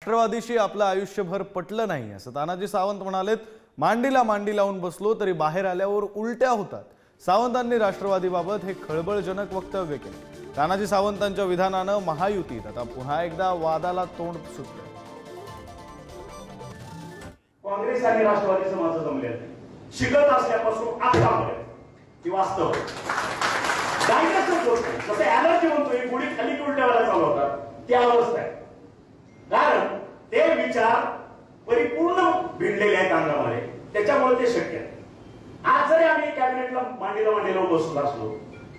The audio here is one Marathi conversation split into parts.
राष्ट्रवादीशी आपलं आयुष्यभर पटलं नाही असं तानाजी सावंत म्हणालेत। मांडीला मांडी लावून बसलो तरी बाहेर आल्यावर उलट्या होतात। सावंतांनी राष्ट्रवादीबाबत हे खळबळजनक वक्तव्य केले। तानाजी सावंतांच्या विधानानं महायुतीत आता पुन्हा एकदा वादाला तोंड सुटलं। काँग्रेस आणि राष्ट्रवादीचं माझं जमलेलं शिकत असल्यापासून आतापर्यंत ती वास्तव जसं एलर्जी म्हणतोय गुढी खाली उलट्यावर चालवतात ती अवस्था आहे। कारण ते विचार परिपूर्ण भिडलेले आहेत अंगामध्ये, त्याच्यामुळे ते शक्य आहे। आज जरी आम्ही कॅबिनेटला मांडीला लावून बसलो असलो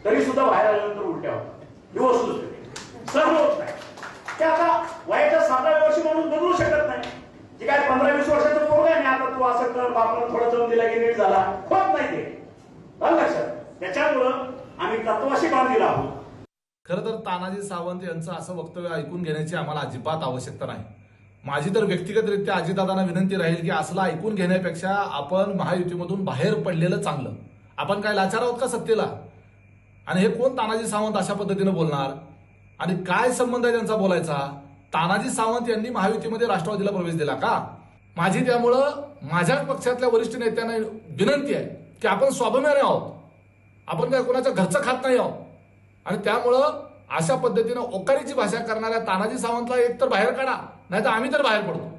तरी सुद्धा बाहेर आल्यानंतर उलट्या होतात। ही वस्तुस्थिती सर्व होत नाही। ते आता वयाच्या 7व्या वर्षी म्हणून बदलू शकत नाही। जे काय 15-20 वर्षाचं पोरग आहे आता तू असं कर बापानं थोडं जम दिला की नीट झाला होत नाही ते लक्षात। त्याच्यामुळं आम्ही तत्वाशी बांधलेला आहोत। खरं तर तानाजी सावंत यांचं असं वक्तव्य ऐकून घेण्याची आम्हाला अजिबात आवश्यकता नाही। माझी तर व्यक्तिगतरित्या अजितदादांना विनंती राहील की असलं ऐकून घेण्यापेक्षा आपण महायुतीमधून बाहेर पडलेलं चांगलं। आपण काय लाचार आहोत का सत्तेला? आणि हे कोण तानाजी सावंत अशा पद्धतीने बोलणार आणि काय संबंध आहे त्यांचा बोलायचा? तानाजी सावंत यांनी महायुतीमध्ये राष्ट्रवादीला प्रवेश दिला का? माझी त्यामुळं माझ्या पक्षातल्या वरिष्ठ नेत्यांना विनंती आहे की आपण स्वाभिमानी आहोत, आपण काय कोणाच्या घरचं खात नाही आहोत। आणि त्यामुळं अशा पद्धतीनं ओकारीची भाषा करणाऱ्या तानाजी सावंतला एक तर बाहेर काढा, नाहीतर आम्ही तर बाहेर पडतो।